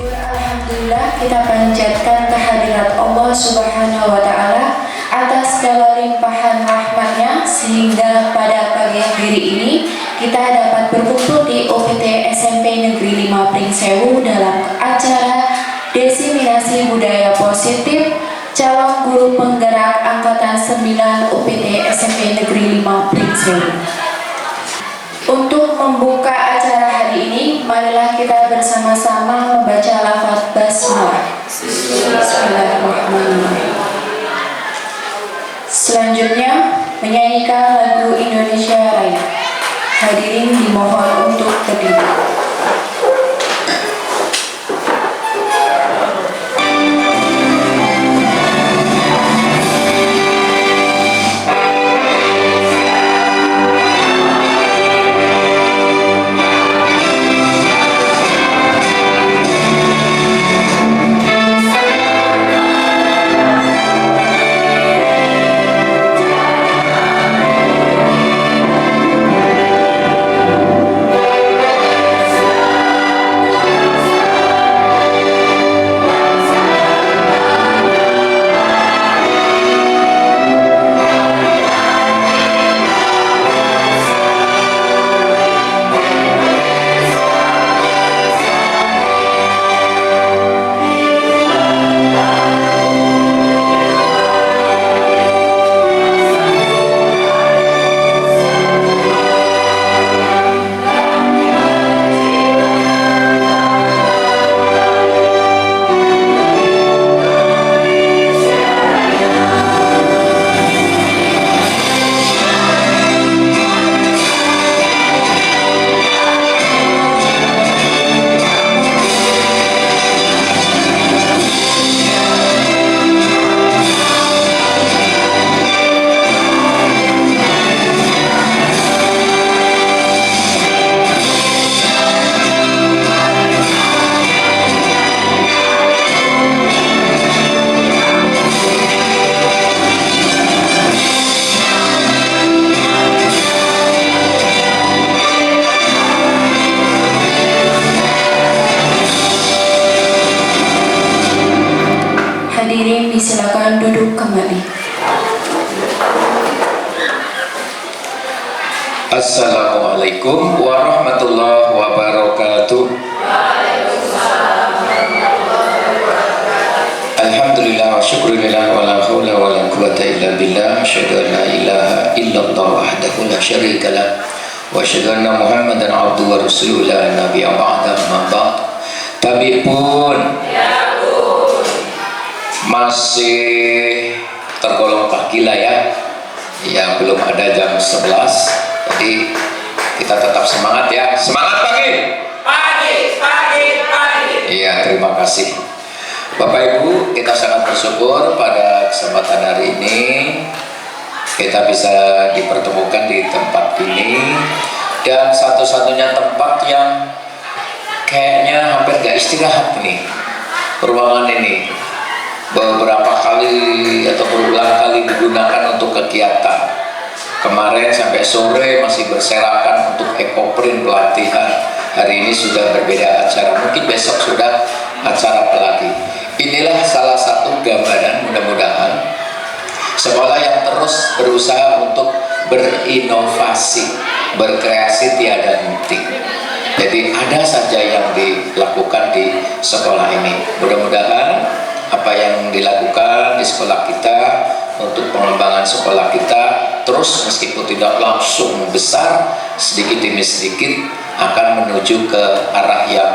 Alhamdulillah, kita panjatkan kehadirat Allah Subhanahu wa Ta'ala atas segala limpahan rahmat-Nya, sehingga pada pagi hari ini kita dapat berkumpul di UPT SMP Negeri 5 Pringsewu dalam acara Diseminasi Budaya Positif Calon Guru Penggerak Angkatan 9 UPT SMP Negeri 5 Pringsewu. Untuk membuka acara hari ini, marilah kita bersama-sama membaca lafaz basmalah. Bismillahirrahmanirrahim. Selanjutnya, menyanyikan lagu Indonesia Raya. Hadirin dimohon untuk berdiri. hadirin disilakan duduk kembali. Assalamualaikum warahmatullahi wabarakatuh. Alhamdulillah wa syukurillah wa la hawla wa la quwata illa billah. Asyhadu an la ilaha illallah wahdahu la syarika lah wa asyhadu anna Muhammadan abduhu wa rasuluhu la nabiyya ba'da ma ba'd. Tapi pun masih tergolong pagi lah ya. Ya belum ada jam 11. Jadi kita tetap semangat ya. Semangat pagi. Iya, terima kasih Bapak Ibu. Kita sangat bersyukur pada kesempatan hari ini kita bisa dipertemukan di tempat ini, dan satu-satunya tempat yang kayaknya hampir gak istirahat nih, ruangan ini beberapa kali atau berulang kali digunakan untuk kegiatan. Kemarin sampai sore masih berserakan untuk ekoprint pelatihan. Hari ini sudah berbeda acara, mungkin besok sudah acara pelagi. Inilah salah satu gambaran, mudah-mudahan sekolah yang terus berusaha untuk berinovasi, berkreasi tiada henti. Jadi ada saja yang dilakukan di sekolah ini. Mudah-mudahan apa yang dilakukan di sekolah kita untuk pengembangan sekolah kita terus, meskipun tidak langsung besar, sedikit demi sedikit akan menuju ke arah yang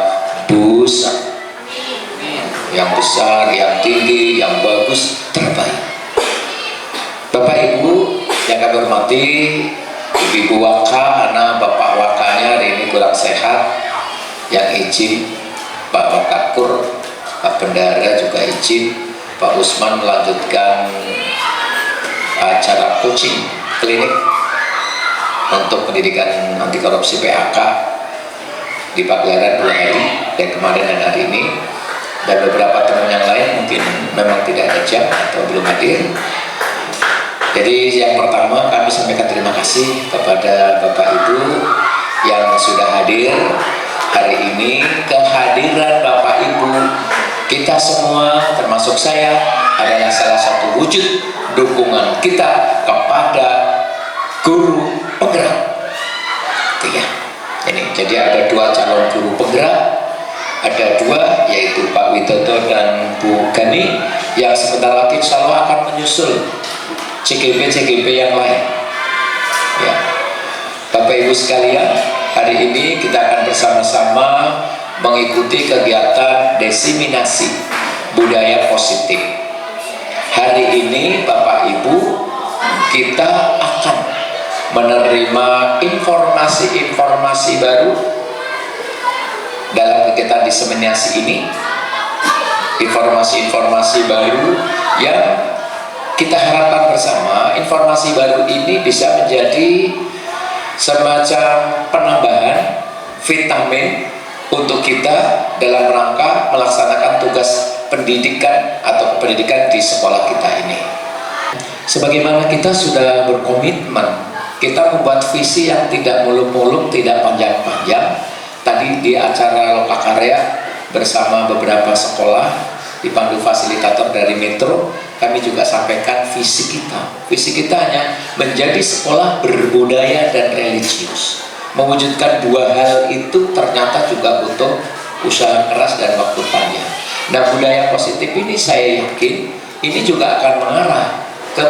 besar, yang tinggi, yang bagus, terbaik. Bapak Ibu yang kami hormati, Ibu Waka, karena Bapak Wakanya hari ini kurang sehat, yang izin Pak Wakakur, Pak Bendara juga izin, Pak Usman melanjutkan acara coaching klinik untuk pendidikan anti korupsi PHK di Pagelaran 2 hari, dan kemarin dan hari ini, dan beberapa teman yang lain mungkin memang tidak ada jam atau belum hadir. Jadi yang pertama kami sampaikan terima kasih kepada Bapak Ibu yang sudah hadir hari ini. Kehadiran Bapak Ibu kita semua termasuk saya adalah salah satu wujud dukungan kita kepada guru penggerak. Ya. Ini jadi ada 2 calon guru penggerak, ada 2, yaitu Pak Widodo dan Bu Gani, yang sebentar lagi insya Allah akan menyusul CGP yang lain. Ya. Bapak Ibu sekalian, hari ini kita akan bersama-sama mengikuti kegiatan desiminasi budaya positif. Hari ini Bapak Ibu, kita akan menerima informasi-informasi baru dalam kegiatan diseminasi ini. Informasi-informasi baru yang kita harapkan bersama. Informasi baru ini bisa menjadi semacam penambahan vitamin untuk kita dalam rangka melaksanakan tugas pendidikan atau pendidikan di sekolah kita ini. Sebagaimana kita sudah berkomitmen, kita membuat visi yang tidak muluk-muluk, tidak panjang-panjang. Tadi di acara Lokakarya bersama beberapa sekolah dipandu fasilitator dari Metro, kami juga sampaikan visi kita. Visi kita hanya menjadi sekolah berbudaya dan religius. Mewujudkan 2 hal itu ternyata juga butuh usaha keras dan waktu panjang. Nah, budaya positif ini saya yakin ini juga akan mengarah ke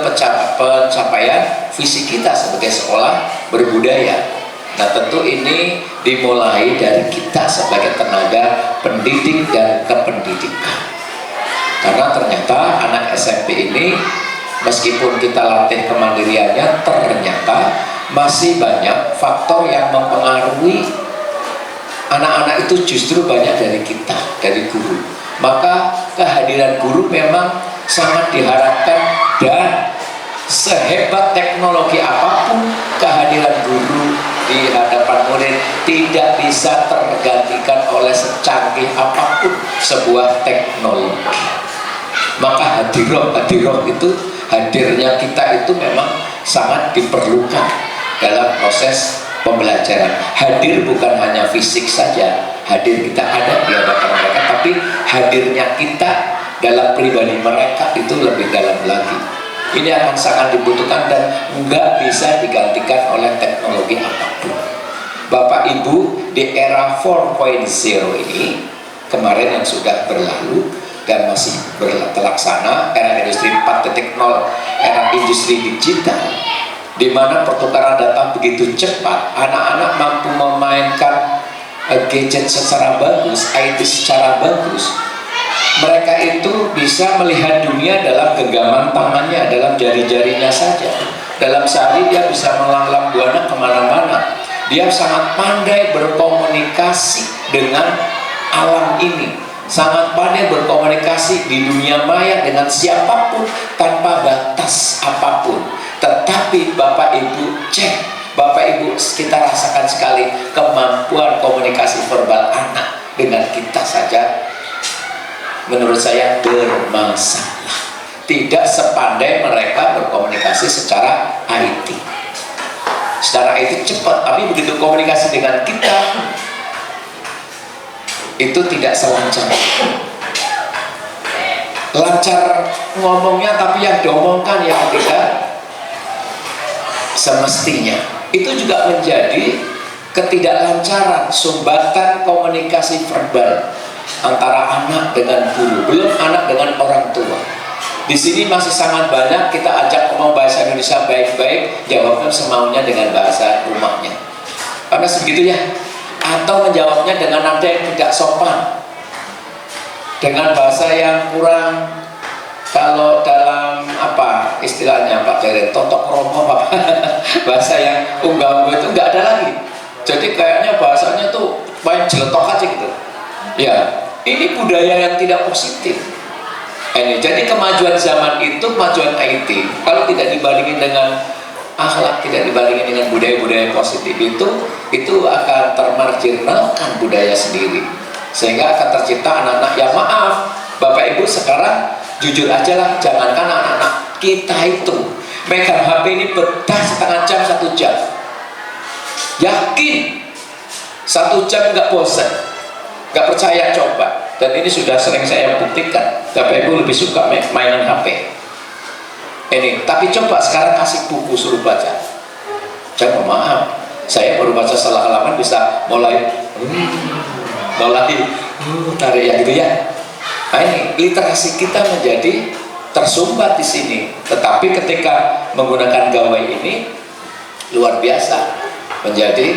pencapaian visi kita sebagai sekolah berbudaya. Nah, tentu ini dimulai dari kita sebagai tenaga pendidik dan kependidikan. Karena ternyata anak SMP ini, meskipun kita latih kemandiriannya, ternyata masih banyak faktor yang mempengaruhi anak-anak itu justru banyak dari kita, dari guru. Maka kehadiran guru memang sangat diharapkan, dan sehebat teknologi apapun kehadiran guru di hadapan murid tidak bisa tergantikan oleh secanggih apapun sebuah teknologi. Maka hadiroh itu, hadirnya kita itu memang sangat diperlukan dalam proses pembelajaran. Hadir bukan hanya fisik saja, hadir kita ada di hadapan mereka, tapi hadirnya kita dalam pribadi mereka itu lebih dalam lagi. Ini akan sangat dibutuhkan dan nggak bisa digantikan oleh teknologi apapun. Bapak Ibu, di era 4.0 ini kemarin yang sudah berlalu dan masih terlaksana, era industri 4.0, era industri digital, di mana pertukaran data begitu cepat, anak-anak mampu memainkan gadget secara bagus, IT secara bagus. Mereka itu bisa melihat dunia dalam genggaman tangannya, dalam jari-jarinya saja. Dalam sehari dia bisa melanglang buana kemana-mana. Dia sangat pandai berkomunikasi dengan alam ini, sangat pandai berkomunikasi di dunia maya dengan siapapun tanpa batas apapun. Tetapi Bapak Ibu cek, Bapak Ibu kita rasakan sekali kemampuan komunikasi verbal anak dengan kita saja, menurut saya bermasalah. Tidak sepandai mereka berkomunikasi secara IT. Secara IT cepat, tapi begitu komunikasi dengan kita itu tidak selancar. Lancar ngomongnya, tapi yang diomongkan yang tidak semestinya. Itu juga menjadi ketidaklancaran, sumbatan komunikasi verbal antara anak dengan guru, belum anak dengan orang tua. Di sini masih sangat banyak kita ajak ngomong bahasa Indonesia baik-baik, jawabnya semaunya dengan bahasa rumahnya. Karena segitu ya. Atau menjawabnya dengan nada yang tidak sopan, dengan bahasa yang kurang, kalau dalam apa istilahnya Pak Deren, totok romo apa bahasa yang unggah-ungguh itu nggak ada lagi. Jadi kayaknya bahasanya tuh main jeletok aja gitu. Ya, ini budaya yang tidak positif. Ini jadi kemajuan zaman itu, kemajuan IT, kalau tidak dibandingin dengan akhlak, tidak dibandingin dengan budaya-budaya positif itu akan termarginalkan budaya sendiri, sehingga akan tercipta anak-anak yang maaf Bapak Ibu sekarang jujur aja lah, jangankan anak-anak kita itu megang HP ini betah setengah jam, 1 jam, yakin 1 jam nggak bosan, nggak percaya coba. Dan ini sudah sering saya buktikan, Bapak Ibu lebih suka mainan HP ini. Tapi coba sekarang kasih buku suruh baca, jangan maaf, saya baru baca setelah halaman bisa mulai tarik ya gitu ya. Nah ini literasi kita menjadi tersumbat di sini. Tetapi ketika menggunakan gawai ini luar biasa, menjadi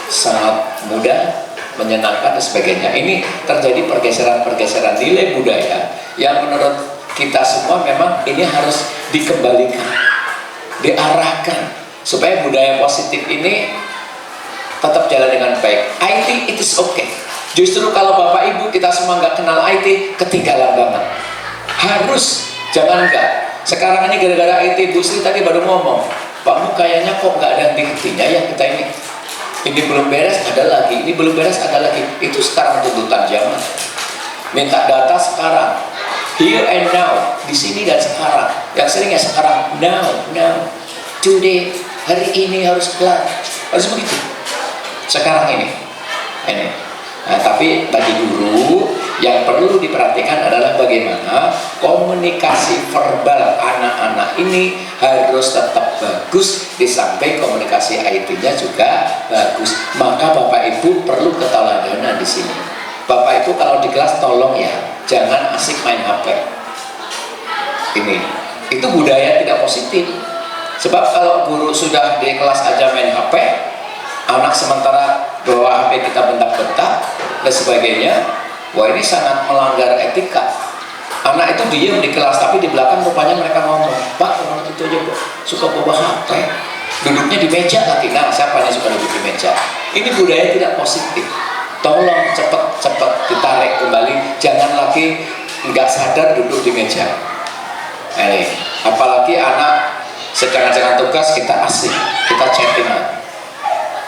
sangat mudah, menyenangkan dan sebagainya. Ini terjadi pergeseran-pergeseran nilai budaya yang menurut kita semua memang ini harus dikembalikan, diarahkan supaya budaya positif ini tetap jalan dengan baik. IT it is okay. Justru kalau Bapak Ibu kita semua nggak kenal IT, ketinggalan banget. Harus, jangan enggak. Sekarang ini gara-gara IT, Bu Sri tadi baru ngomong, Pak Mu kayaknya kok nggak ada henti-hentinya ya kita ini. Ini belum beres, ada lagi. Ini belum beres, ada lagi. Itu sekarang tuntutan zaman. Minta data sekarang, here and now, di sini dan sekarang. Yang sering ya sekarang, now, today, hari ini harus kelar, harus begitu. Sekarang ini. Nah, tapi bagi guru yang perlu diperhatikan adalah bagaimana komunikasi verbal anak-anak ini harus tetap bagus, di samping komunikasi IT-nya juga bagus. Maka Bapak Ibu perlu keteladanan di sini. Bapak Ibu kalau di kelas tolong ya, jangan asik main HP. Ini, itu budaya tidak positif. Sebab kalau guru sudah di kelas aja main HP, anak sementara bawa HP kita bentak-bentak dan sebagainya, wah ini sangat melanggar etika. Anak itu diam di kelas, tapi di belakang rupanya mereka ngomong, Pak, orang itu aja suka bawa HP, duduknya di meja lagi. Nah, siapa yang suka duduk di meja? Ini budaya tidak positif. Tolong cepet ditarik kembali, jangan lagi nggak sadar duduk di meja. Ini, apalagi anak sedang tugas kita asik, kita chatting.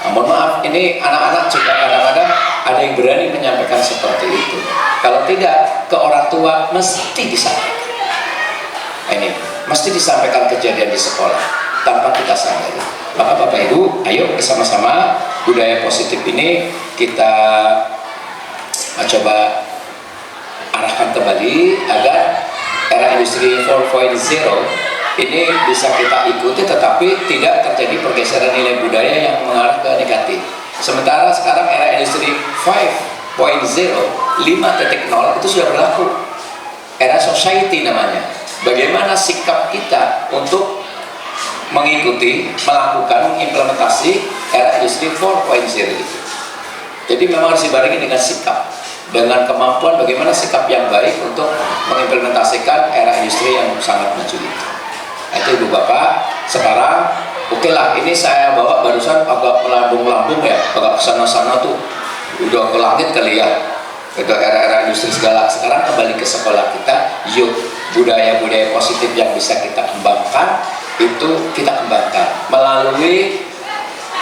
Mohon maaf, ini anak-anak juga kadang-kadang ada yang berani menyampaikan seperti itu. Kalau tidak, ke orang tua mesti disampaikan. Ini mesti disampaikan kejadian di sekolah tanpa kita sadari. Maka Bapak Ibu, ayo bersama-sama budaya positif ini kita coba arahkan kembali agar era industri 4.0 ini bisa kita ikuti, tetapi tidak terjadi pergeseran nilai budaya yang mengarah ke negatif. Sementara sekarang era industri 5.0 itu sudah berlaku, era society namanya. Bagaimana sikap kita untuk mengikuti, melakukan implementasi era industri 4.0 itu. Jadi memang harus dibarengi dengan sikap, dengan kemampuan bagaimana sikap yang baik untuk mengimplementasikan era industri yang sangat maju itu. Nah, itu Ibu Bapak. Sekarang oke lah, ini saya bawa barusan agak melambung-lambung ya, agak kesana-sana tuh, udah ke langit kali ya, udah era-era industri segala. Sekarang kembali ke sekolah kita, yuk budaya-budaya positif yang bisa kita kembangkan, itu kita kembangkan melalui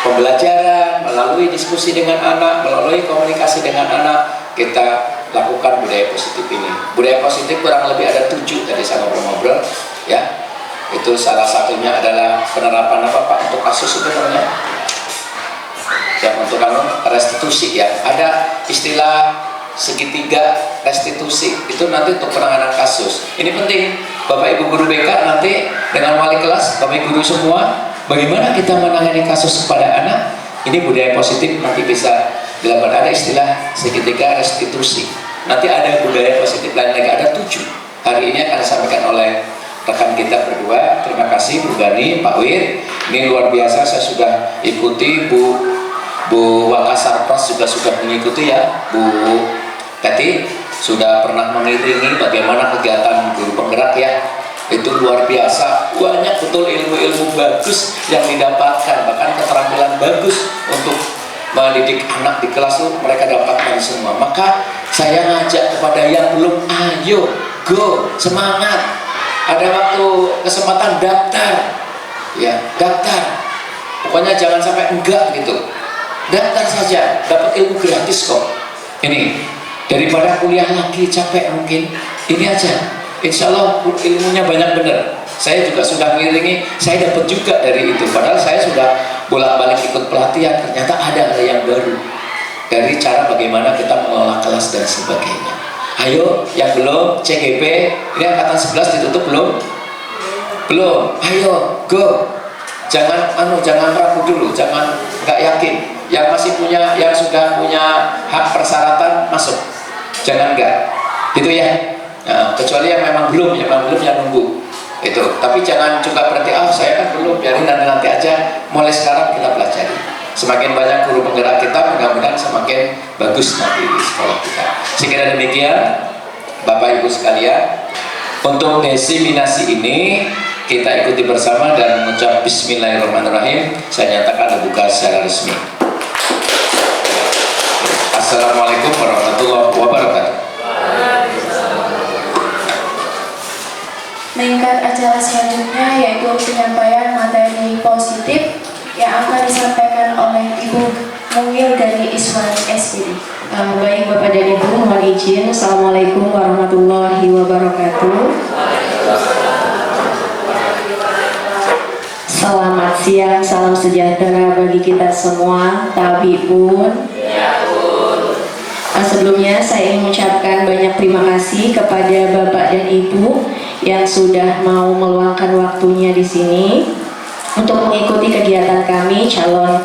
pembelajaran, melalui diskusi dengan anak, melalui komunikasi dengan anak. Kita lakukan budaya positif ini. Budaya positif kurang lebih ada 7 tadi saya ngobrol-ngobrol ya. Itu salah satunya adalah penerapan apa Pak untuk kasus itu namanya? Yang untuk restitusi ya. Ada istilah segitiga restitusi, itu nanti untuk penanganan kasus. Ini penting, Bapak Ibu guru BK nanti dengan wali kelas, Bapak Ibu guru semua, bagaimana kita menangani kasus kepada anak. Ini budaya positif nanti bisa dilakukan. Ada istilah segitiga restitusi. Nanti ada budaya positif lain lagi, ada 7. Hari ini akan disampaikan oleh rekan kita berdua. Terima kasih Bu Gani, Pak Wir. Ini luar biasa, saya sudah ikuti. Bu Wakasar Pras juga sudah mengikuti ya. Bu Teti sudah pernah mengiringi bagaimana kegiatan guru penggerak ya. Itu luar biasa, banyak betul ilmu-ilmu bagus yang didapatkan, bahkan keterampilan bagus untuk mendidik anak di kelas itu mereka dapatkan semua. Maka saya ngajak kepada yang belum, ayo go, semangat. Ada waktu kesempatan daftar ya, daftar, pokoknya jangan sampai enggak gitu, daftar saja, dapat ilmu gratis kok. Ini daripada kuliah lagi capek mungkin, ini aja, insya Allah ilmunya banyak bener. Saya juga sudah ngiringi, saya dapat juga dari itu, padahal saya sudah bolak-balik ikut pelatihan, ternyata ada hal yang baru dari cara bagaimana kita mengelola kelas dan sebagainya. Ayo yang belum CGP, ini angkatan 11 ditutup belum? Belum. Ayo go. Jangan jangan ragu dulu, jangan nggak yakin. Yang masih punya, yang sudah punya hak persyaratan masuk. Jangan enggak. Gitu ya. Nah, kecuali yang memang belum yang nunggu. Itu. Tapi jangan juga berarti saya kan belum, biarin nanti aja. Mulai sekarang kita pelajari. Semakin banyak guru penggerak kita, mudah-mudahan semakin bagus nanti di sekolah kita. Sekiranya demikian, Bapak Ibu sekalian, untuk diseminasi ini kita ikuti bersama dan mengucap Bismillahirrahmanirrahim. Saya nyatakan dibuka secara resmi. Assalamualaikum warahmatullahi wabarakatuh. Meningkat acara selanjutnya yaitu penyampaian materi positif yang akan disampaikan oleh Ibu Mungil dari Iswan SPD. Baik Bapak dan Ibu, mohon izin. Assalamualaikum warahmatullahi wabarakatuh. Selamat siang, salam sejahtera bagi kita semua. Tabibun. Sebelumnya saya ingin mengucapkan banyak terima kasih kepada Bapak dan Ibu yang sudah mau meluangkan waktunya di sini untuk mengikuti kegiatan kami calon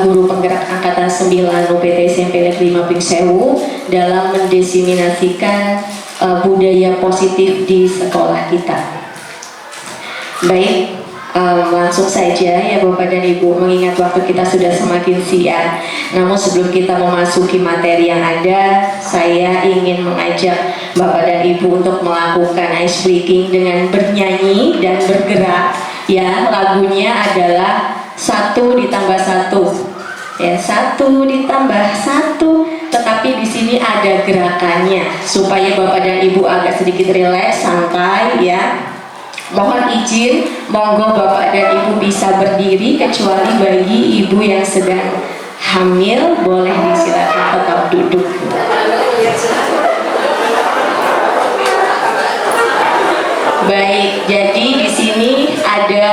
guru penggerak angkatan 9 UPT SMP Negeri Maping Sewu dalam mendiseminasikan budaya positif di sekolah kita. Baik, langsung saja ya Bapak dan Ibu, mengingat waktu kita sudah semakin siang. Namun sebelum kita memasuki materi yang ada, saya ingin mengajak Bapak dan Ibu untuk melakukan ice breaking dengan bernyanyi dan bergerak. Ya, lagunya adalah 1 ditambah 1. Ya, 1 ditambah 1. Tetapi di sini ada gerakannya supaya Bapak dan Ibu agak sedikit rileks, santai ya. Mohon izin, monggo Bapak dan Ibu bisa berdiri kecuali bagi ibu yang sedang hamil, boleh disilakan tetap duduk. Baik, jadi di sini ada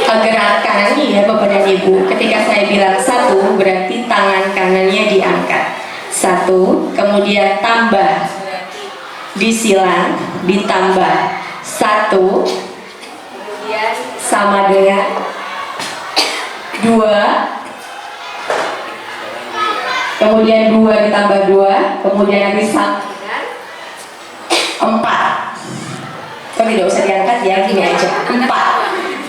gerakan ya Bapak dan Ibu. Ketika saya bilang 1, berarti tangan kanannya diangkat. 1, kemudian tambah disilang ditambah 1 kemudian sama dengan 2, kemudian 2 ditambah 2, kemudian nanti sama dengan 4. Kok tidak usah diangkat ya, gini aja, 4.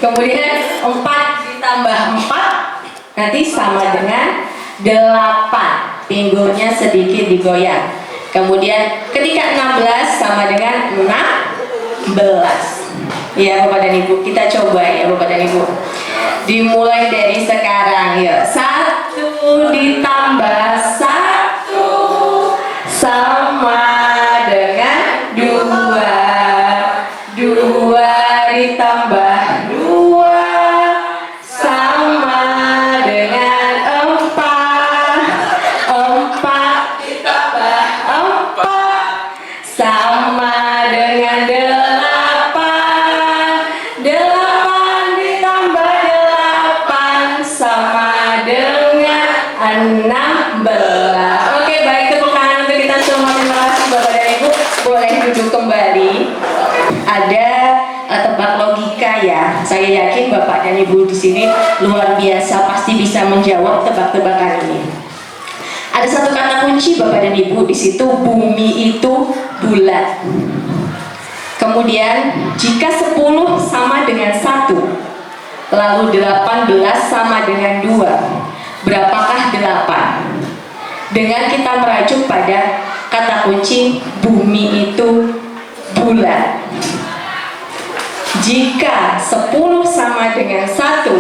Kemudian 4 ditambah 4 nanti sama dengan 8. Pinggulnya sedikit digoyang. Kemudian ketika 16 sama dengan 16. Ya Bapak dan Ibu, kita coba ya Bapak dan Ibu. Dimulai dari sekarang ya. 1 ditambah 1 sama dengan 2. 2 ditambah 2 sama dengan 4. 4 ditambah 4 sama dengan 8. 8 ditambah 8 sama dengan 16. Oke, baik, tepuk tangan untuk kita semua. Terima kasih Bapak dan Ibu. Boleh duduk kembali. Ada tebak logika ya. Saya yakin Bapak dan Ibu di sini luar biasa, pasti bisa menjawab tebak-tebakan ini. Ada satu kata kunci Bapak dan Ibu di situ, bumi itu bulat. Kemudian jika 10 sama dengan 1, lalu 18 sama dengan 2, berapakah 8? Dengan kita merajuk pada kata kunci bumi itu bulat. Jika 10 sama dengan 1,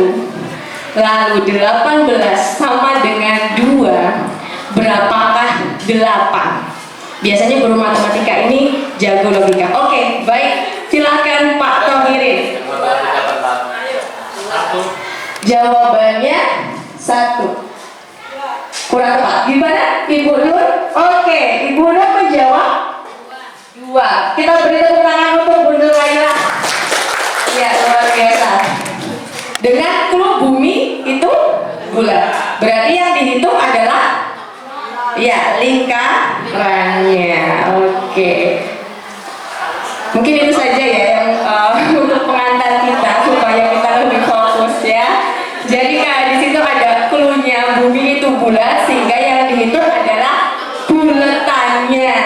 lalu 18 sama dengan 2, berapakah 8? Biasanya guru matematika ini jago logika. Oke, baik. Silahkan Pak Tohirin. Jawabannya 1. Kurang tepat. Gimana Ibu Nur? Oke, Ibu Nur menjawab 2. Kita beri tepuk tangan untuk Bu Nur Laila. Ya, luar biasa. Dengan clue bumi itu bulat. Berarti yang dihitung adalah ya lingkarannya. Oke. Mungkin itu saja ya yang untuk pengantar kita supaya kita lebih fokus ya. Jadi di situ ada clue-nya, bumi itu bulat, sehingga yang dihitung adalah bulatannya.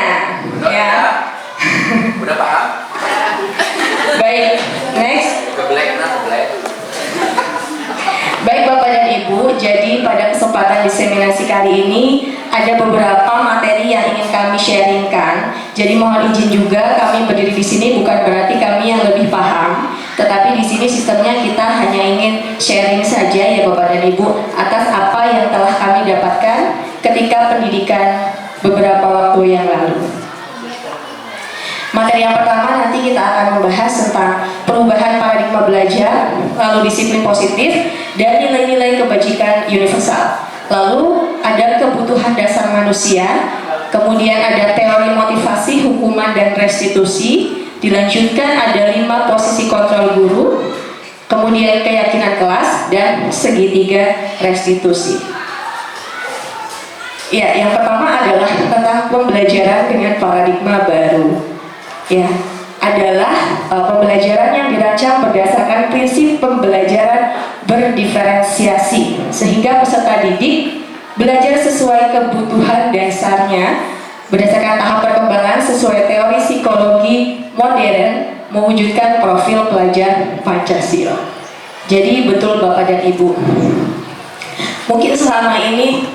Ya. Udah paham? Baik, next. Baik Bapak dan Ibu, jadi pada kesempatan diseminasi kali ini ada beberapa materi yang ingin kami sharingkan. Jadi mohon izin juga, kami berdiri di sini bukan berarti kami yang lebih paham, tetapi di sini sistemnya kita hanya ingin sharing saja ya Bapak dan Ibu atas apa yang telah kami dapatkan ketika pendidikan beberapa waktu yang lalu. Materi yang pertama nanti kita akan membahas tentang perubahan paradigma belajar, lalu disiplin positif, dan nilai-nilai kebajikan universal. Lalu ada kebutuhan dasar manusia, kemudian ada teori motivasi, hukuman, dan restitusi. Dilanjutkan ada 5 posisi kontrol guru, kemudian keyakinan kelas, dan segitiga restitusi. Ya, yang pertama adalah tentang pembelajaran dengan paradigma baru. Ya, adalah pembelajaran yang dirancang berdasarkan prinsip pembelajaran berdiferensiasi, sehingga peserta didik belajar sesuai kebutuhan dasarnya berdasarkan tahap perkembangan sesuai teori psikologi modern mewujudkan profil pelajar Pancasila. Jadi betul Bapak dan Ibu, mungkin selama ini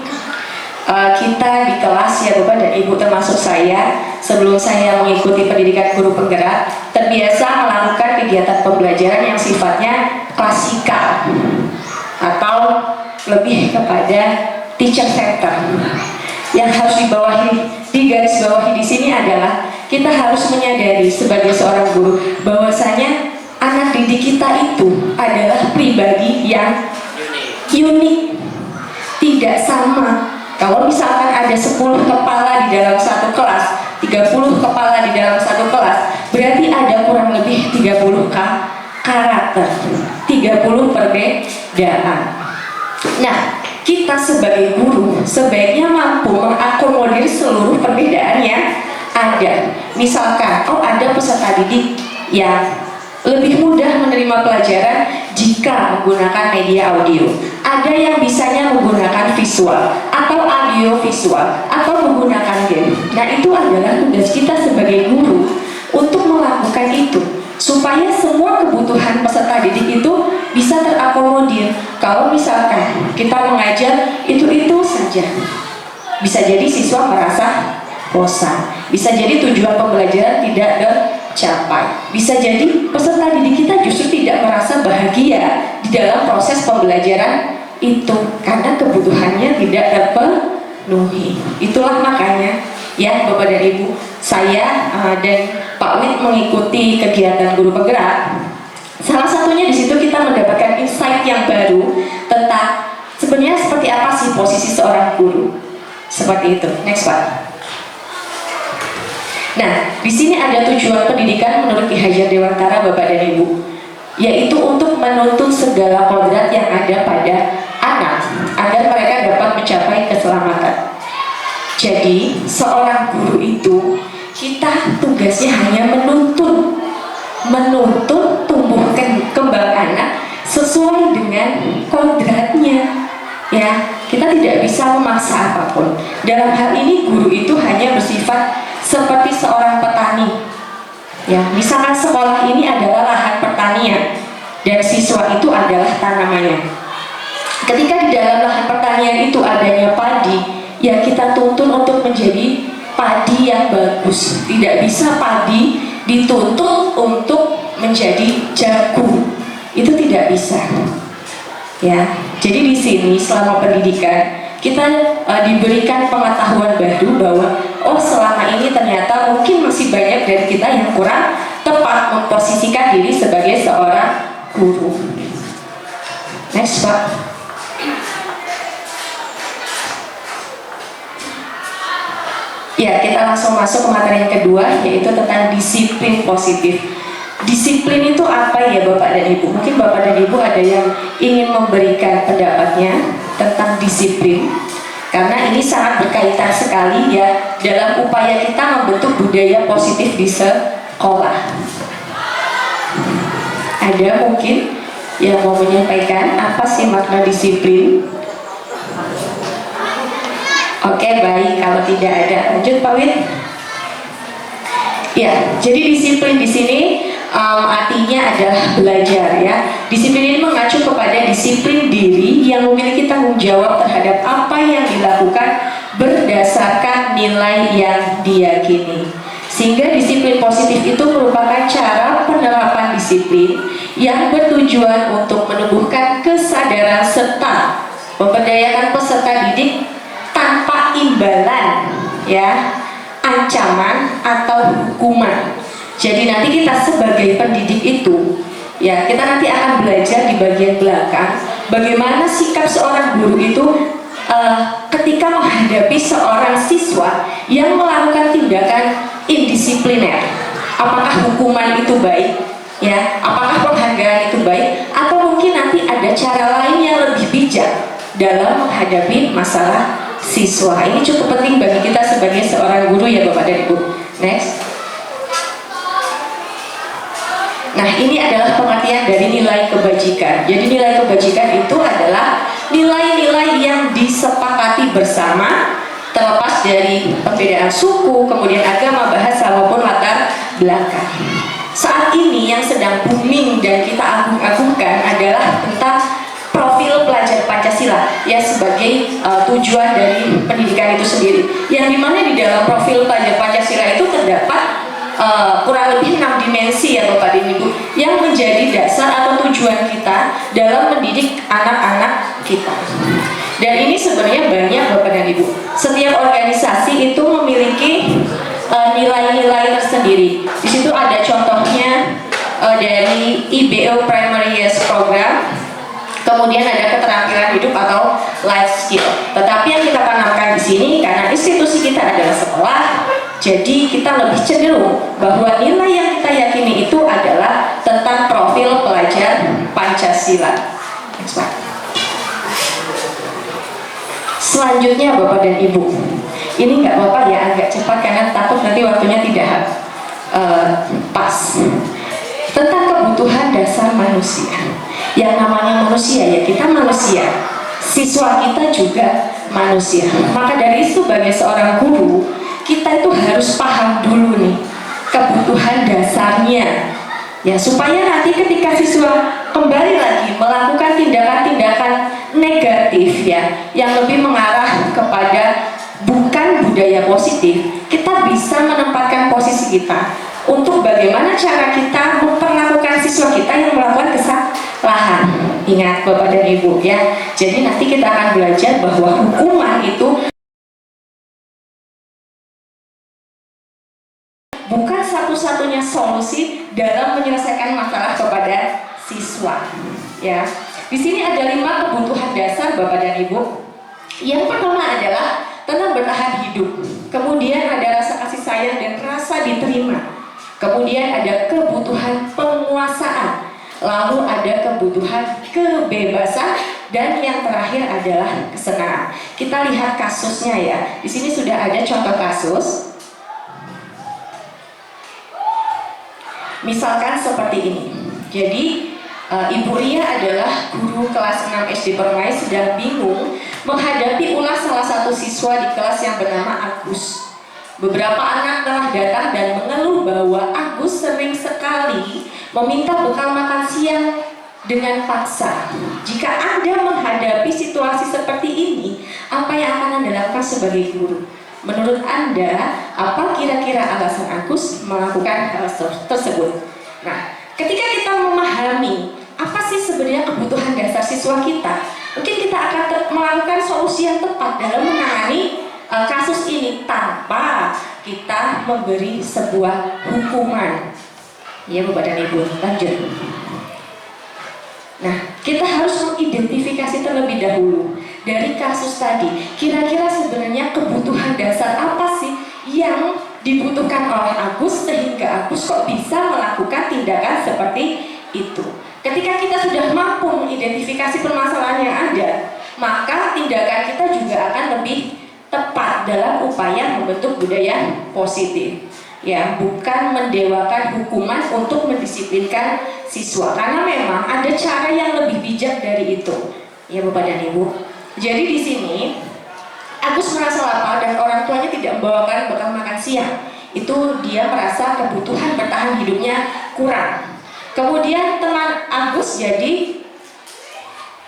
kita di kelas ya Bapak dan Ibu, termasuk saya, sebelum saya mengikuti pendidikan guru penggerak, terbiasa melakukan kegiatan pembelajaran yang sifatnya klasikal atau lebih kepada teacher center. Yang harus digarisbawahi di sini adalah kita harus menyadari sebagai seorang guru bahwasanya anak didik kita itu adalah pribadi yang unik, tidak sama. Kalau misalkan ada 10 kepala di dalam satu kelas, 30 kepala di dalam satu kelas, berarti ada kurang lebih 30 karakter, 30 perbedaan. Nah, kita sebagai guru sebaiknya mampu mengakomodir seluruh perbedaan yang ada, misalkan ada peserta didik yang lebih mudah menerima pelajaran jika menggunakan media audio, ada yang bisanya menggunakan visual atau audio visual atau menggunakan game. Nah, itu adalah tugas kita sebagai guru untuk melakukan itu supaya semua kebutuhan peserta didik itu bisa terakomodir. Kalau misalkan kita mengajar itu saja, bisa jadi siswa merasa bosan, bisa jadi tujuan pembelajaran tidak tercapai, bisa jadi peserta didik kita justru tidak merasa bahagia di dalam proses pembelajaran itu karena kebutuhannya tidak terpenuhi. Itulah makanya ya Bapak dan Ibu, saya dan Pak Wid mengikuti kegiatan guru penggerak. Salah satunya di situ kita mendapatkan insight yang baru tentang sebenarnya seperti apa sih posisi seorang guru. Seperti itu. Next Pak. Nah, di sini ada tujuan pendidikan menurut Ki Hajar Dewantara Bapak dan Ibu, yaitu untuk menuntun segala kodrat yang ada pada anak agar mereka dapat mencapai keselamatan. Jadi, seorang guru itu kita tugasnya hanya menuntun tumbuh kembang anak sesuai dengan kodratnya. Ya, kita tidak bisa memaksa apapun. Dalam hal ini guru itu hanya bersifat seperti seorang petani. Ya, misalkan sekolah ini adalah lahan pertanian dan siswa itu adalah tanamannya. Ketika di dalam lahan pertanian itu adanya padi, ya kita tuntun untuk menjadi padi yang bagus. Tidak bisa padi dituntut untuk menjadi jagung. Itu tidak bisa. Ya, jadi di sini selama pendidikan kita diberikan pengetahuan baru bahwa selama ini ternyata mungkin masih banyak dari kita yang kurang tepat memposisikan diri sebagai seorang guru. Next Pak. Ya, kita langsung masuk ke materi yang kedua, yaitu tentang disiplin positif. Disiplin itu apa ya Bapak dan Ibu? Mungkin Bapak dan Ibu ada yang ingin memberikan pendapatnya tentang disiplin, karena ini sangat berkaitan sekali ya dalam upaya kita membentuk budaya positif di sekolah. Ada mungkin yang mau menyampaikan apa sih makna disiplin? Oke, baik, kalau tidak ada, lanjut Pak Wid. Ya, jadi disiplin di sini artinya adalah belajar ya. Disiplin ini mengacu kepada disiplin diri yang memiliki tanggung jawab terhadap apa yang dilakukan berdasarkan nilai yang diyakini. Sehingga disiplin positif itu merupakan cara penerapan disiplin yang bertujuan untuk menumbuhkan kesadaran serta memberdayakan peserta didik tanpa imbalan ya, ancaman atau hukuman. Jadi nanti kita sebagai pendidik itu ya, kita nanti akan belajar di bagian belakang bagaimana sikap seorang guru itu ketika menghadapi seorang siswa yang melakukan tindakan indisipliner. Apakah hukuman itu baik ya, apakah penghargaan itu baik, atau mungkin nanti ada cara lain yang lebih bijak dalam menghadapi masalah siswa. Ini cukup penting bagi kita sebagai seorang guru ya Bapak dan Ibu. Next. Nah, ini adalah pengertian dari nilai kebajikan. Jadi nilai kebajikan itu adalah nilai-nilai yang disepakati bersama, terlepas dari perbedaan suku, kemudian agama, bahasa, maupun latar belakang. Saat ini yang sedang booming dan kita agung-agungkan adalah tentang profil pelajar Pancasila ya, sebagai tujuan dari pendidikan itu sendiri, yang dimana di dalam profil pelajar Pancasila itu terdapat kurang lebih 6 dimensi ya Bapak dan Ibu, yang menjadi dasar atau tujuan kita dalam mendidik anak-anak kita. Dan ini sebenarnya banyak Bapak dan Ibu. Setiap organisasi itu memiliki nilai-nilai tersendiri. Di situ ada contohnya dari IBO Primary Years Program, kemudian ada keterampilan hidup atau life skill. Tetapi yang kita tanamkan di sini, karena institusi kita adalah sekolah, jadi kita lebih cenderung bahwa nilai yang kita yakini itu adalah tentang profil pelajar Pancasila. Next, Pak. Selanjutnya Bapak dan Ibu, Ini nggak apa-apa ya, agak cepat karena takut nanti waktunya tidak pas. Tentang kebutuhan dasar manusia. Yang namanya manusia ya kita manusia, siswa kita juga manusia. Maka dari itu sebagai seorang guru, kita itu harus paham dulu nih kebutuhan dasarnya ya, supaya nanti ketika siswa kembali lagi melakukan tindakan-tindakan negatif ya yang lebih mengarah kepada bukan budaya positif, kita bisa menempatkan posisi kita untuk bagaimana cara kita memperlakukan siswa kita yang melakukan kesalahan. Ingat Bapak dan Ibu ya, jadi nanti kita akan belajar bahwa hukuman itu bukan satu-satunya solusi dalam menyelesaikan masalah kepada siswa ya. Di sini ada 5 kebutuhan dasar Bapak dan Ibu. Yang pertama adalah tentang bertahan hidup, kemudian ada rasa kasih sayang dan rasa diterima, kemudian ada kebutuhan penguasaan, lalu ada kebutuhan kebebasan, dan yang terakhir adalah kesenangan. Kita lihat kasusnya ya. Di sini sudah ada contoh kasus. Misalkan seperti ini. Jadi Ibu Ria adalah guru kelas 6 SD Permai sedang bingung menghadapi ulah salah satu siswa di kelas yang bernama Agus. Beberapa anak telah datang dan mengeluh bahwa Agus sering sekali meminta bekal makan siang dengan paksa. Jika Anda menghadapi situasi seperti ini, apa yang akan Anda lakukan sebagai guru? Menurut Anda, apa kira-kira alasan Agus melakukan hal tersebut? Nah, ketika kita memahami apa sih sebenarnya kebutuhan dasar siswa kita, mungkin kita akan melakukan solusi yang tepat dalam menangani kasus ini tanpa kita memberi sebuah hukuman. Ya Bapak dan Ibu, lanjut. Nah, kita harus mengidentifikasi terlebih dahulu dari kasus tadi. Kira-kira sebenarnya kebutuhan dasar apa sih yang dibutuhkan oleh Agus sehingga Agus kok bisa melakukan tindakan seperti itu. Ketika kita sudah mampu mengidentifikasi permasalahan yang ada, maka tindakan kita juga akan lebih tepat dalam upaya membentuk budaya positif. Ya, bukan mendewakan hukuman untuk mendisiplinkan siswa, karena memang ada cara yang lebih bijak dari itu. Ya Bapak dan Ibu. Jadi di sini Agus merasa lapar dan orang tuanya tidak membawakan bekal makan siang. Itu dia merasa kebutuhan bertahan hidupnya kurang. Kemudian teman Agus jadi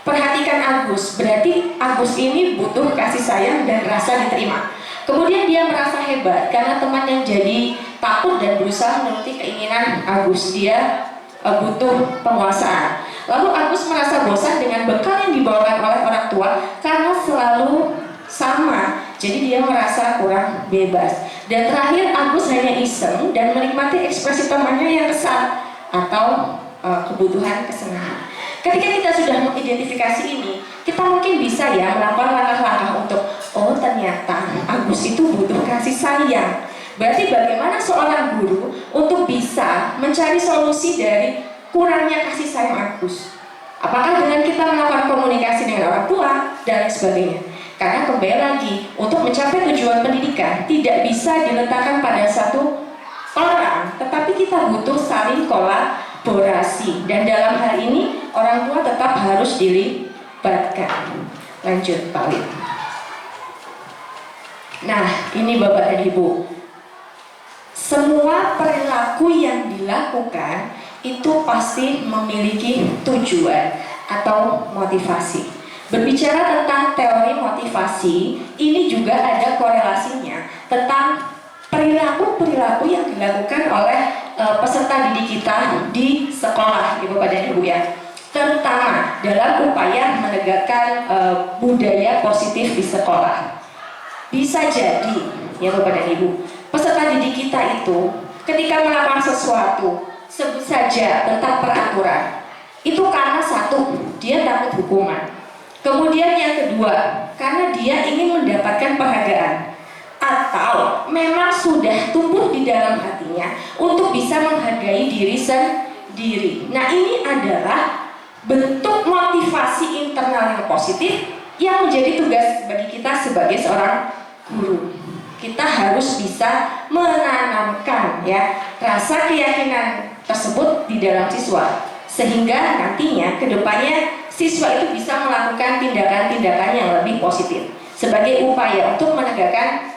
perhatikan Agus, berarti Agus ini butuh kasih sayang dan rasa diterima. Kemudian dia merasa hebat karena teman yang jadi takut dan berusaha menuruti keinginan Agus. Dia butuh penguasaan. Lalu Agus merasa bosan dengan bekal yang dibawakan oleh orang tua karena selalu sama. Jadi dia merasa kurang bebas. Dan terakhir Agus hanya iseng dan menikmati ekspresi temannya yang kesal atau kebutuhan kesenangan. Ketika kita sudah mengidentifikasi ini, kita mungkin bisa ya melakukan langkah-langkah untuk ternyata Agus itu butuh kasih sayang. Berarti bagaimana seorang guru untuk bisa mencari solusi dari kurangnya kasih sayang Agus? Apakah dengan kita melakukan komunikasi dengan orang tua dan lain sebagainya? Karena kembali lagi, untuk mencapai tujuan pendidikan tidak bisa diletakkan pada satu orang, tetapi kita butuh saling kolaborasi, dan dalam hal ini orang tua tetap harus dilibatkan. Lanjut Pak Lid. Nah, ini Bapak dan Ibu, semua perilaku yang dilakukan itu pasti memiliki tujuan atau motivasi. Berbicara tentang teori motivasi, ini juga ada korelasinya tentang perilaku-perilaku yang dilakukan oleh peserta didik kita di sekolah, Bapak dan Ibu ya, terutama dalam upaya menegakkan budaya positif di sekolah. Bisa jadi ya Bapak dan Ibu, peserta didik kita itu ketika melakukan sesuatu, sebut saja tentang peraturan, itu karena satu, dia takut hukuman. Kemudian yang kedua, karena dia ingin mendapatkan penghargaan, atau memang sudah tumbuh di dalam hatinya untuk bisa menghargai diri sendiri. Nah, ini adalah bentuk motivasi internal yang positif yang menjadi tugas bagi kita sebagai seorang guru. kita harus bisa menanamkan ya rasa keyakinan tersebut di dalam siswa, sehingga nantinya kedepannya siswa itu bisa melakukan tindakan-tindakan yang lebih positif sebagai upaya untuk menegakkan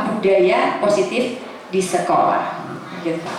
budaya positif di sekolah. Gitu.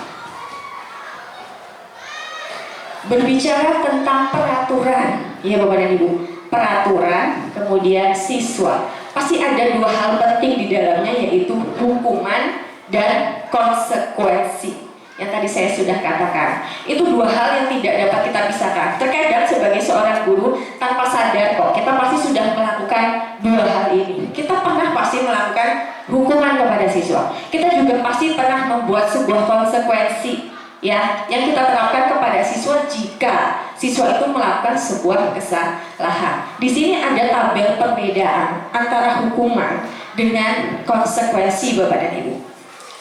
Berbicara tentang peraturan, ya Bapak dan Ibu, peraturan, kemudian siswa, pasti ada dua hal penting di dalamnya, yaitu hukuman dan konsekuensi. Yang tadi saya sudah katakan, itu dua hal yang tidak dapat kita pisahkan. Terkadang sebagai seorang guru tanpa sadar kok kita pasti sudah melakukan dua hal ini. Kita pernah pasti melakukan hukuman kepada siswa. Kita juga pasti pernah membuat sebuah konsekuensi ya yang kita terapkan kepada siswa jika siswa itu melakukan sebuah kesalahan. Di sini ada tabel perbedaan antara hukuman dengan konsekuensi Bapak dan Ibu.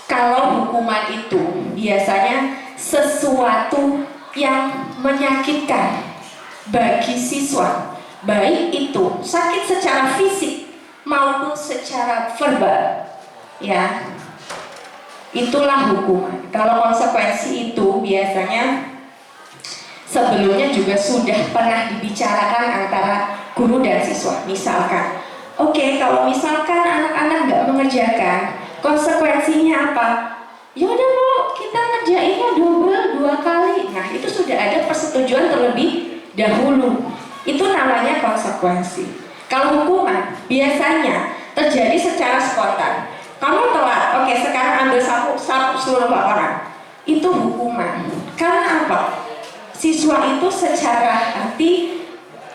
Kalau hukuman itu biasanya sesuatu yang menyakitkan bagi siswa, baik itu sakit secara fisik maupun secara verbal, ya, itulah hukuman. Kalau konsekuensi itu biasanya sebelumnya juga sudah pernah dibicarakan antara guru dan siswa. Misalkan, oke, kalau misalkan anak-anak nggak mengerjakan, konsekuensinya apa? Yaudah Bu, kita ngerjainnya double 2 kali. Nah, itu sudah ada persetujuan terlebih dahulu. Itu namanya konsekuensi. Kalau hukuman biasanya terjadi secara spontan. Kamu telat, oke, sekarang ambil sapu seluruh laporan. Itu hukuman. Karena apa? Siswa itu secara hati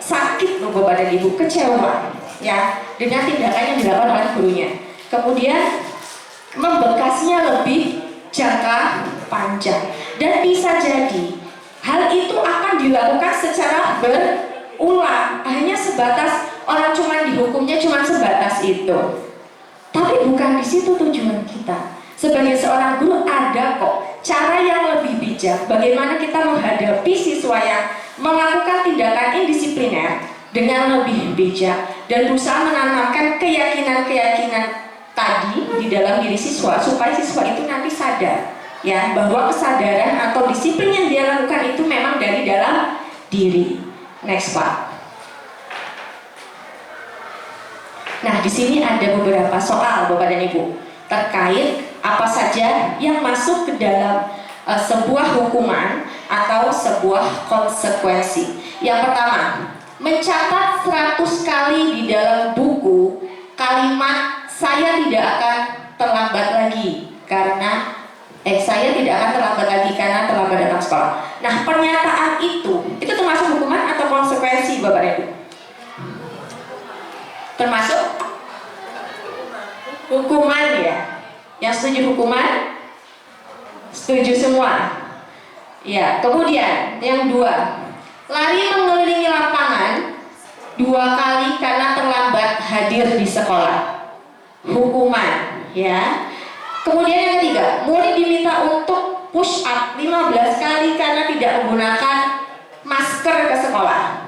sakit loh Bapak dan Ibu, kecewa ya dengan tindakan yang dilakukan oleh gurunya. Kemudian membekasnya lebih jangka panjang, dan bisa jadi hal itu akan dilakukan secara berulang, hanya sebatas orang cuma dihukumnya cuma sebatas itu. Tapi bukan di situ tujuan kita. Sebagai seorang guru ada kok cara yang lebih bijak bagaimana kita menghadapi siswa yang melakukan tindakan indisipliner dengan lebih bijak dan berusaha menanamkan keyakinan-keyakinan tadi di dalam diri siswa supaya siswa itu nanti sadar ya bahwa kesadaran atau disiplin yang dia lakukan itu memang dari dalam diri. Next Pak. Nah, di sini ada beberapa soal Bapak dan Ibu terkait apa saja yang masuk ke dalam sebuah hukuman atau sebuah konsekuensi. Yang pertama, mencatat 100 kali di dalam buku kalimat saya tidak akan terlambat lagi karena saya tidak akan terlambat lagi karena terlambat datang sekolah. Nah, pernyataan itu termasuk hukuman atau konsekuensi Bapak dan Ibu? Termasuk hukuman ya. Yang setuju hukuman? Setuju semua. Ya, kemudian yang dua, lari mengelilingi lapangan 2 kali karena terlambat hadir di sekolah. Hukuman ya. Kemudian yang ketiga, murid diminta untuk push up 15 kali karena tidak menggunakan masker ke sekolah.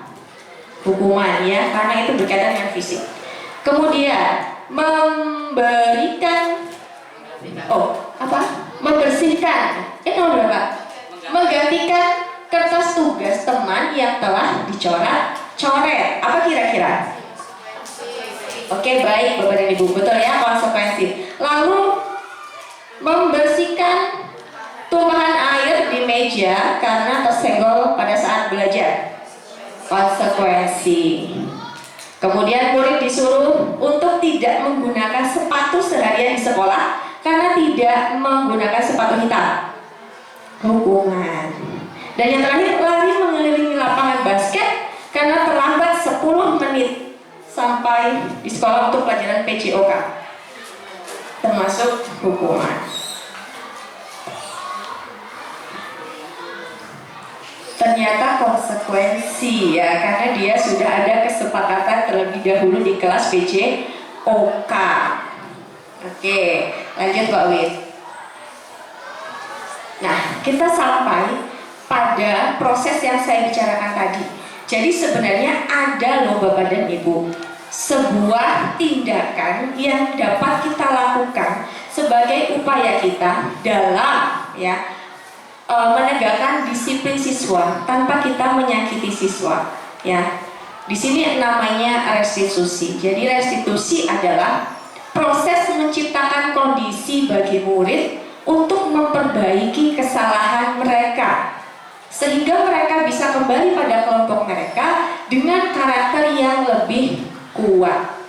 Hukuman ya, karena itu berkaitan dengan fisik. Kemudian membersihkan menggantikan kertas tugas teman yang telah dicoret. Apa kira-kira? Oke, baik Bapak dan Ibu, betul ya, konsekuensi. Lalu membersihkan tumpahan air di meja karena tersenggol pada saat belajar. Konsekuensi. Kemudian murid disuruh untuk tidak menggunakan sepatu seharian di sekolah karena tidak menggunakan sepatu hitam. Hukuman. Dan yang terakhir, lari mengelilingi lapangan basket karena terlambat 10 menit sampai di sekolah untuk pelajaran PJOK, termasuk hukuman. Ternyata konsekuensi ya, karena dia sudah ada kesepakatan terlebih dahulu di kelas PJOK. Oke, lanjut Pak Wid. Nah, kita sampai pada proses yang saya bicarakan tadi. Jadi sebenarnya ada loh Bapak dan Ibu sebuah tindakan yang dapat kita lakukan sebagai upaya kita dalam menegakkan disiplin siswa tanpa kita menyakiti siswa. Ya, di sini namanya restitusi. Jadi restitusi adalah proses menciptakan kondisi bagi murid untuk memperbaiki kesalahan mereka, sehingga mereka bisa kembali pada kelompok mereka dengan karakter yang lebih kuat.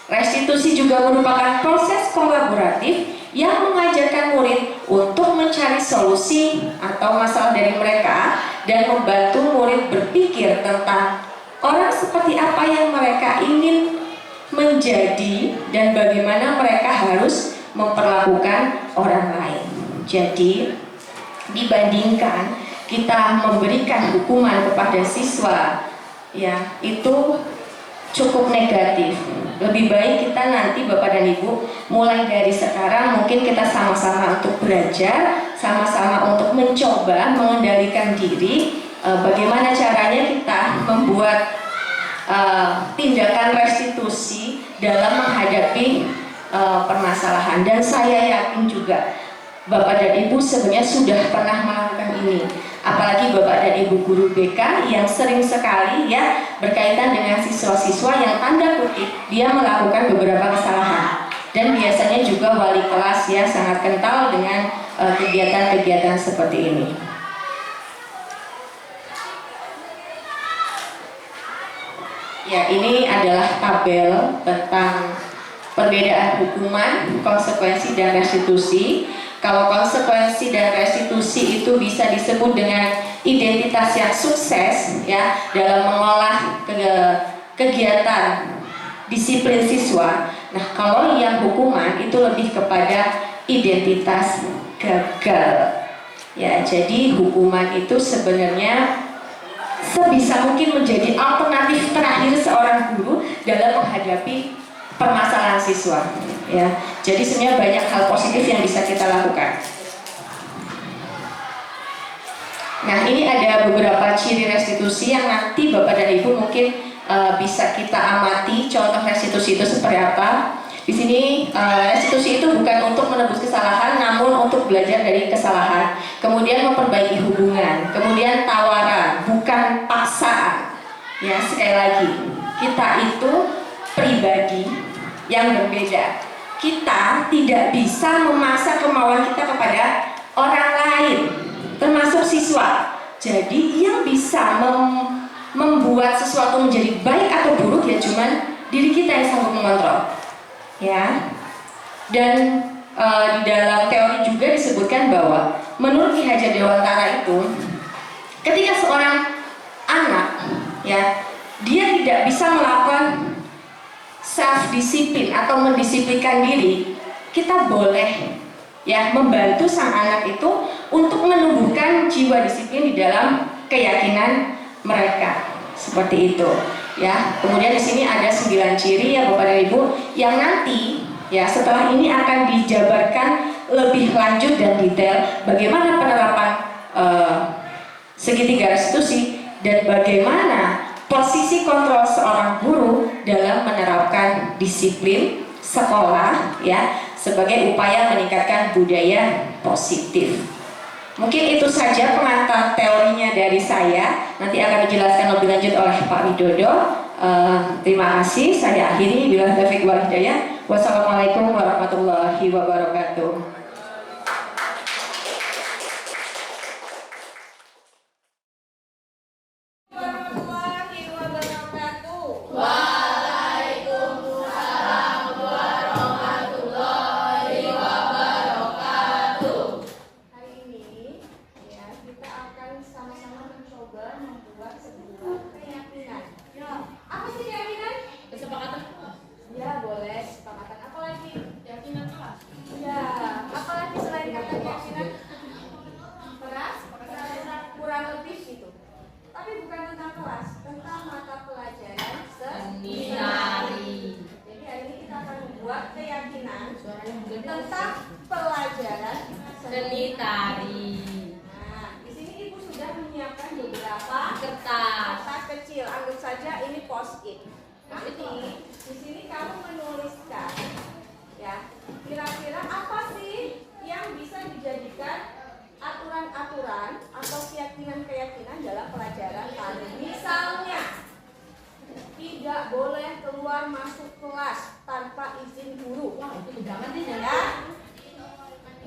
Restitusi juga merupakan proses kolaboratif yang mengajarkan murid untuk mencari solusi atau masalah dari mereka dan membantu murid berpikir tentang orang seperti apa yang mereka ingin menjadi dan bagaimana mereka harus memperlakukan orang lain. Jadi dibandingkan kita memberikan hukuman kepada siswa, ya itu cukup negatif. Lebih baik kita nanti Bapak dan Ibu mulai dari sekarang mungkin kita sama-sama untuk belajar, sama-sama untuk mencoba mengendalikan diri, bagaimana caranya kita membuat tindakan restitusi dalam menghadapi permasalahan. Dan saya yakin juga Bapak dan Ibu sebenarnya sudah pernah melakukan ini, apalagi Bapak dan Ibu guru BK yang sering sekali ya berkaitan dengan siswa-siswa yang tanda kutip dia melakukan beberapa kesalahan, dan biasanya juga wali kelas ya sangat kental dengan kegiatan-kegiatan seperti ini. Ya, ini adalah tabel tentang perbedaan hukuman, konsekuensi, dan restitusi. Kalau konsekuensi dan restitusi itu bisa disebut dengan identitas yang sukses ya dalam mengolah kegiatan disiplin siswa. Nah, kalau yang hukuman itu lebih kepada identitas gagal. Ya, jadi hukuman itu sebenarnya sebisa mungkin menjadi alternatif terakhir seorang guru dalam menghadapi permasalahan siswa. Ya, jadi sebenarnya banyak hal positif yang bisa kita lakukan. Nah, ini ada beberapa ciri restitusi yang nanti Bapak dan Ibu mungkin bisa kita amati contoh restitusi itu seperti apa. Di sini restitusi itu bukan untuk menebus kesalahan, namun untuk belajar dari kesalahan. Kemudian memperbaiki hubungan, kemudian tawaran, bukan paksaan. Ya, sekali lagi, kita itu pribadi yang berbeda. Kita tidak bisa memaksa kemauan kita kepada orang lain, termasuk siswa. Jadi yang bisa membuat sesuatu menjadi baik atau buruk ya cuman diri kita yang sanggup mengontrol. Ya. Dan di dalam teori juga disebutkan bahwa menurut Ki Hajar Dewantara itu ketika seorang anak ya dia tidak bisa melakukan self disiplin atau mendisiplinkan diri, kita boleh ya membantu sang anak itu untuk menumbuhkan jiwa disiplin di dalam keyakinan mereka, seperti itu ya. Kemudian di sini ada 9 ciri ya Bapak dan Ibu yang nanti ya setelah ini akan dijabarkan lebih lanjut dan detail bagaimana penerapan segitiga restitusi dan bagaimana posisi kontrol seorang guru dalam menerapkan disiplin sekolah ya sebagai upaya meningkatkan budaya positif. Mungkin itu saja pengantar teorinya dari saya. Nanti akan dijelaskan lebih lanjut oleh Pak Widodo. Terima kasih. Saya akhiri. Bila taufiq wal hidayah. Wassalamualaikum warahmatullahi wabarakatuh. Ya, boleh kesepakatan apa lagi? Keyakinan kelas. Ya, Ya.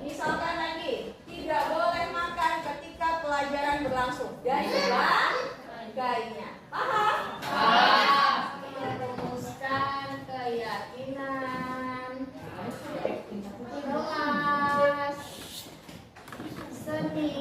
Misalkan lagi, tidak boleh makan ketika pelajaran berlangsung. Gainya. Paham? Merumuskan keyakinan kelas seni